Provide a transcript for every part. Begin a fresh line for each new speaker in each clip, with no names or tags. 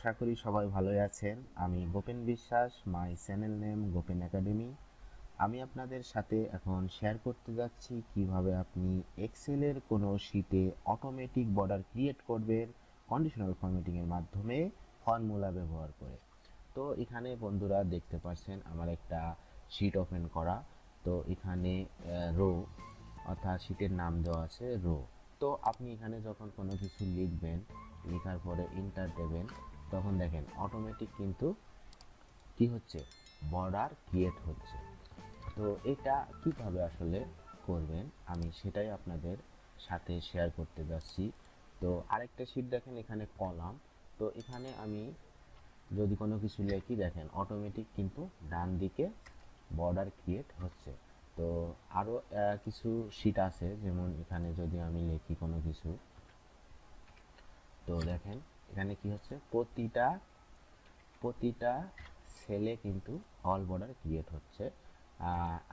আশা করি সবাই ভালোই আছেন। আমি গোপেন বিশ্বাস, my channel name Gopen academy. আমি আপনাদের সাথে এখন শেয়ার করতে যাচ্ছি কিভাবে আপনি এক্সেলের কোনো শীটে অটোমেটিক বর্ডার ক্রিয়েট করবেন কন্ডিশনাল ফরম্যাটিংয়ের মাধ্যমে ফর্মুলা ব্যবহার করে। তো এখানে বন্ধুরা দেখতে পাচ্ছেন আমার একটা শীট ওপেন করা। তো এখানে রো অর্থাৎ শীটের নাম দেওয়া আছে রো। তো আপনি এখানে যখন কোনো কিছু লিখবেন, লেখার পরে ইন্টার দেবেন, তখন দেখেন অটোমেটিক কিন্তু কি হচ্ছে, বর্ডার ক্রিয়েট হচ্ছে। তো এটা কিভাবে আসলে করবেন আমি সেটাই আপনাদের সাথে শেয়ার করতে যাচ্ছি। তো আরেকটা শীট দেখেন, এখানে কলাম। তো এখানে আমি যদি কোনো কিছু লিখি, দেখেন অটোমেটিক কিন্তু ডান দিকে বর্ডার ক্রিয়েট হচ্ছে। তো আরও কিছু শীট আছে, যেমন এখানে যদি আমি লিখি কোনো কিছু, তো দেখেন এখানে কি হচ্ছে, প্রতিটা সেলে কিন্তু অল বর্ডার ক্রিয়েট হচ্ছে।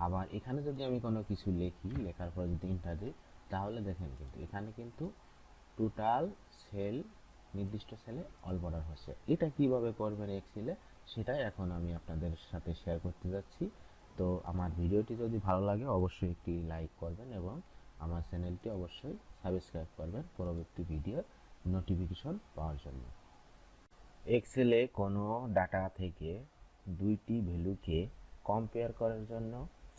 আবার এখানে যদি আমি কোনো কিছু লিখি, লেখার পর যদি ইন্টার দিই, তাহলে দেখেন কিন্তু এখানে কিন্তু টোটাল সেল, নির্দিষ্ট সেলে অল বর্ডার হচ্ছে। এটা কিভাবে করবেন এক্সেলে, সেটাই এখন আমি আপনাদের সাথে শেয়ার করতে যাচ্ছি। তো আমার ভিডিওটি যদি ভালো লাগে অবশ্যই একটি লাইক করবেন এবং আমার চ্যানেলটি অবশ্যই সাবস্ক্রাইব করবেন পরবর্তী ভিডিওর নোটিফিকেশন পাওয়ার জন্য। এক্সেলে কোনো ডাটা থেকে দুইটি ভ্যালুকে কম্পেয়ার করার জন্য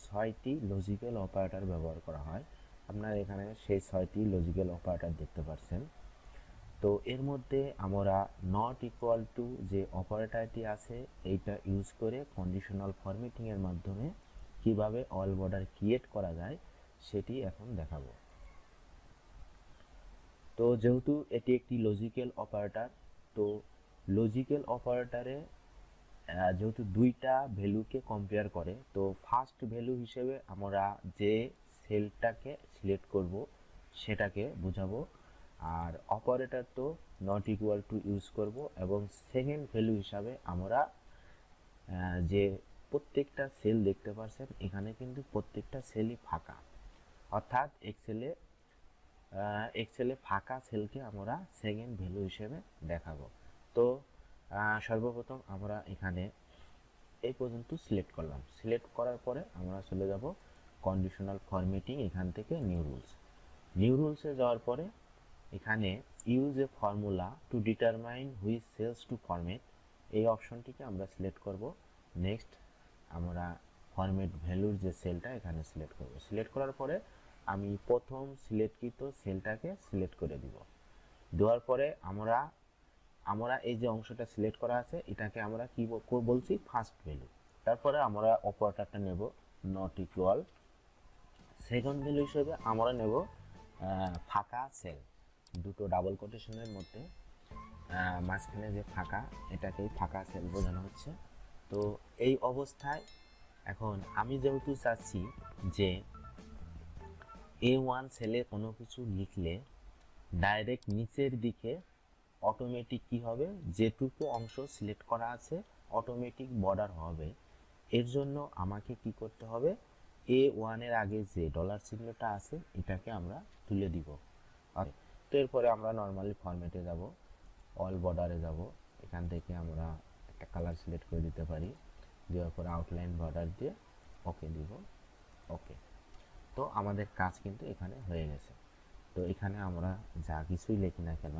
6টি লজিক্যাল অপারেটর ব্যবহার করা হয়। আপনারা এখানে সেই 6টি লজিক্যাল অপারেটর দেখতে পাচ্ছেন। তো এর মধ্যে আমরা নট ইকুয়াল টু যে অপারেটরটি আছে, এইটা ইউজ করে কন্ডিশনাল ফরম্যাটিংয়ের মাধ্যমে কিভাবে অল বর্ডার ক্রিয়েট করা যায় সেটি এখন দেখাবো। তো যেহেতু এটি একটি লজিক্যাল অপারেটর, তো লজিক্যাল অপারেটরে যেহেতু দুইটা ভ্যালুকে কম্পেয়ার করে, তো ফার্স্ট ভ্যালু হিসেবে আমরা যে সেলটাকে সিলেক্ট করব সেটাকে বোঝাবো, আর অপারেটর তো নট ইকুয়াল টু ইউজ করব, এবং সেকেন্ড ভ্যালু হিসাবে আমরা যে প্রত্যেকটা সেল দেখতে পাচ্ছেন এখানে কিন্তু প্রত্যেকটা সেলই ফাঁকা, অর্থাৎ এক্সেলে ফাঁকা সেলকে আমরা সেকেন্ড ভ্যালু হিসেবে দেখাবো। তো সর্বপ্রথম আমরা এখানে এই পর্যন্ত সিলেক্ট করলাম। সিলেক্ট করার পরে আমরা চলে যাব কন্ডিশনাল ফরম্যাটিং, এখান থেকে নিউ রুলসে যাওয়ার পরে এখানে use a formula to determine which cells to format, এই অপশনটিকে আমরা সিলেক্ট করব। নেক্সট আমরা ফরম্যাট ভ্যালুর যে সেলটা এখানে সিলেক্ট করব। সিলেক্ট করার পরে আমি প্রথম সিলেক্টকৃত সেলটাকে সিলেক্ট করে দিব। দেওয়ার পরে আমরা এই যে অংশটা সিলেক্ট করা আছে এটাকে আমরা কি বলছি, ফার্স্ট ভ্যালু। তারপরে আমরা অপারেটরটা নেব নট ইকুয়াল, সেকেন্ড ভ্যালু হিসেবে আমরা নেব ফাঁকা সেল, দুটো ডাবল কোটেশনের মধ্যে মাঝখানে যে ফাঁকা, এটাকেই ফাঁকা সেল বোঝানো হচ্ছে। তো এই অবস্থায় এখন আমি যেহেতু চাচ্ছি যে A1 সেলে কোনো কিছু লিখলে ডাইরেক্ট নিচের দিকে অটোমেটিক কি হবে, যেটুকু অংশ সিলেক্ট করা আছে অটোমেটিক বর্ডার হবে। এর জন্য আমাকে কি করতে হবে, A1 এর আগে যে ডলার চিহ্নটা আছে এটাকে আমরা তুলে দিব। তো এরপরে আমরা নর্মালি ফরম্যাটে যাব, অল বর্ডারে যাব, এখান থেকে আমরা একটা কালার সিলেক্ট করে দিতে পারি, দেওয়ার পরে আউটলাইন বর্ডার দিয়ে ওকে দিব। ওকে, তো আমাদের কাজ কিন্তু এখানে হয়ে গেছে। তো এখানে আমরা যা কিছুই লিখি না কেন,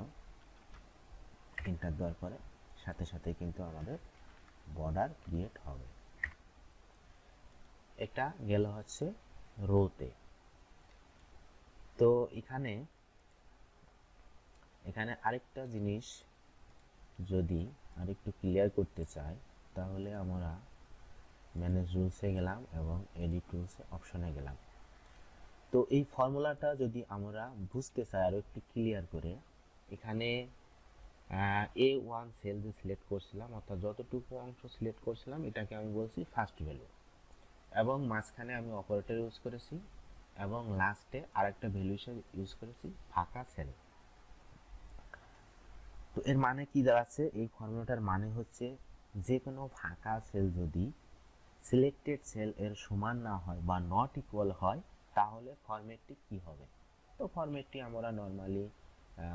এন্টার দেওয়ার পরে সাথে সাথে কিন্তু আমাদের বর্ডার ক্রিয়েট হবে। এটা গেল হচ্ছে রোতে। তো এখানে আরেকটা জিনিস যদি আরেকটু ক্লিয়ার করতে চাই, তাহলে আমরা ম্যানেজ রুলসে গেলাম এবং এডিট রুলসে অপশনে গেলাম। তো এই ফর্মুলাটা যদি আমরা বুঝতে চাই আরও একটু ক্লিয়ার করে, এখানে A1 সেল যে সিলেক্ট করছিলাম, অর্থাৎ যতটুকু অংশ সিলেক্ট করছিলাম এটাকে আমি বলছি ফার্স্ট ভ্যালু, এবং মাঝখানে আমি অপারেটর ইউজ করেছি, এবং লাস্টে আরেকটা ভ্যালু হিসেবে ইউজ করেছি ফাঁকা সেল। তো এর মানে কি দাঁড়াচ্ছে, এই ফর্মুলাটার মানে হচ্ছে যে কোনো ফাঁকা সেল যদি সিলেক্টেড সেল এর সমান না হয় বা নট ইকুয়াল হয়, তাহলে ফরম্যাটটি কি হবে। তো ফরম্যাটটি আমরা নর্মালি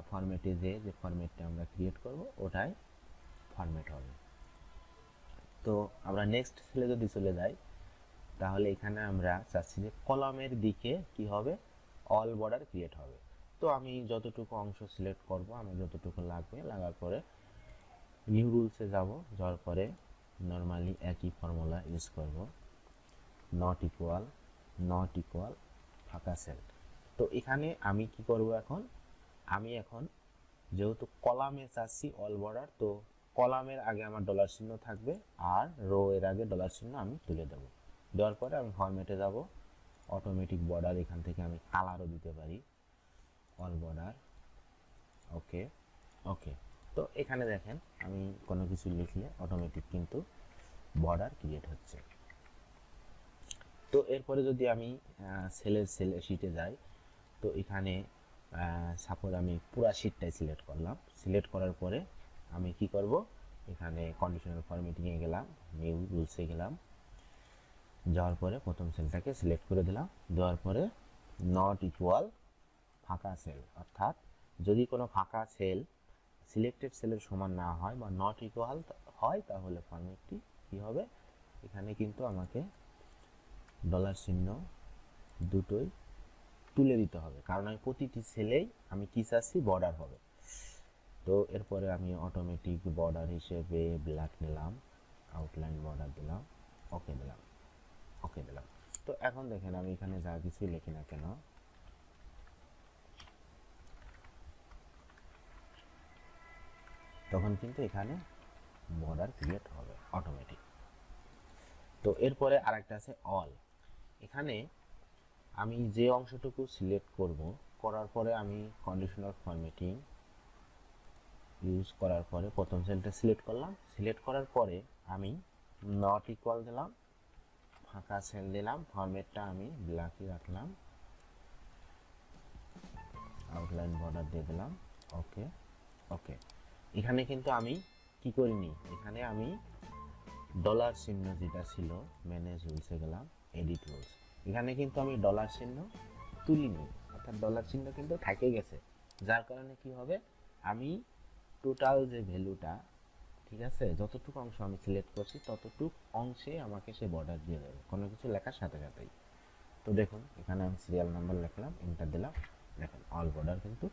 ফরম্যাটে যে ফরম্যাটটা আমরা ক্রিয়েট করব ওটাই ফরম্যাট হবে। তো আমরা নেক্সট সেলে যদি চলে যাই, তাহলে এখানে আমরা চাচ্ছি যে কলামের দিকে কি হবে, অল বর্ডার ক্রিয়েট হবে। তো আমি যতটুকু অংশ সিলেক্ট করব, আমার যতটুকু লাগবে, লাগার পরে নিউ রুলসে যাব, যাওয়ার পরে নর্মালি একই ফর্মুলা ইউজ করব, নট ইকুয়াল ফাঁকা সেল। তো এখানে আমি কি করব, আমি এখন যেহেতু কলামে চাচ্ছি অল বর্ডার, তো কলামের আগে আমার ডলার চিহ্ন থাকবে আর রো এর আগে ডলার চিহ্ন আমি তুলে দেবো। দেওয়ার পরে আমি ফরম্যাটে যাব, অটোমেটিক বর্ডার, এখান থেকে আমি কালারও দিতে পারি, অল বর্ডার, ওকে ওকে। তো এখানে দেখেন আমি কোনো কিছু লিখলে অটোমেটিক কিন্তু বর্ডার ক্রিয়েট হচ্ছে। তো এরপরে যদি আমি সেল শিটে যাই, তো এখানে সাপোজ আমি পুরো শিটটাই সিলেক্ট করলাম। সিলেক্ট করার পরে আমি কি করব, এখানে কন্ডিশনাল ফরম্যাটিংয়ে গেলাম, নিউ রুলসে গেলাম, যাওয়ার পরে প্রথম সেলটাকে সিলেক্ট করে দিলাম। দেওয়ার পরে নট ইকুয়াল ফাঁকা সেল, অর্থাৎ যদি কোনো ফাঁকা সেল সিলেক্টেড সেলের সমান না হয় বা নট ইকুয়াল হয়, তাহলে ফরম্যাটটি কী হবে, এখানে কিন্তু আমাকে ডলার চিহ্ন দুটোই তুলে দিতে হবে, কারণ আমি প্রতিটি সেলেই আমি কি চাচ্ছি, বর্ডার হবে। তো এরপরে আমি অটোমেটিক বর্ডার হিসেবে ব্ল্যাক নিলাম, আউটলাইন বর্ডার দিলাম, ওকে দিলাম। তো এখন দেখেন আমি এখানে যা কিছু লিখি না কেন, তখন কিন্তু এখানে বর্ডার ক্রিয়েট হবে অটোমেটিক। তো এরপরে আরেকটা আছে অল। এখানে আমি যে অংশটুকু সিলেক্ট করব, করার পরে আমি কন্ডিশনাল ফরম্যাটিং ইউজ করার পরে প্রথম সেলটা সিলেক্ট করলাম। সিলেক্ট করার পরে আমি নট ইকুয়াল দিলাম, ফাঁকা সেল দিলাম, ফরম্যাটটা আমি ব্ল্যাকই রাখলাম, আউটলাইন বর্ডার দিয়ে দিলাম, ওকে। এখানে কিন্তু আমি কি করিনি, এখানে আমি ডলার চিহ্ন যেটা ছিল, ম্যানেজ রুলসে গেলাম, এডিট রুলস, এখানে কিন্তু আমি ডলার চিহ্ন তুলিনি, অর্থাৎ ডলার চিহ্ন কিন্তু থেকে গেছে। যার কারণে কি হবে, আমি টোটাল যে ভ্যালুটা, ঠিক আছে, যতটুকু অংশ আমি সিলেক্ট করছি ততটুকু অংশে আমাকে সে বর্ডার দিয়ে দেবে কোনো কিছু লেখার সাথে সাথেই। তো দেখুন এখানে আমি সিরিয়াল নাম্বার লিখলাম, এন্টার দিলাম, দেখুন অল বর্ডার কিন্তু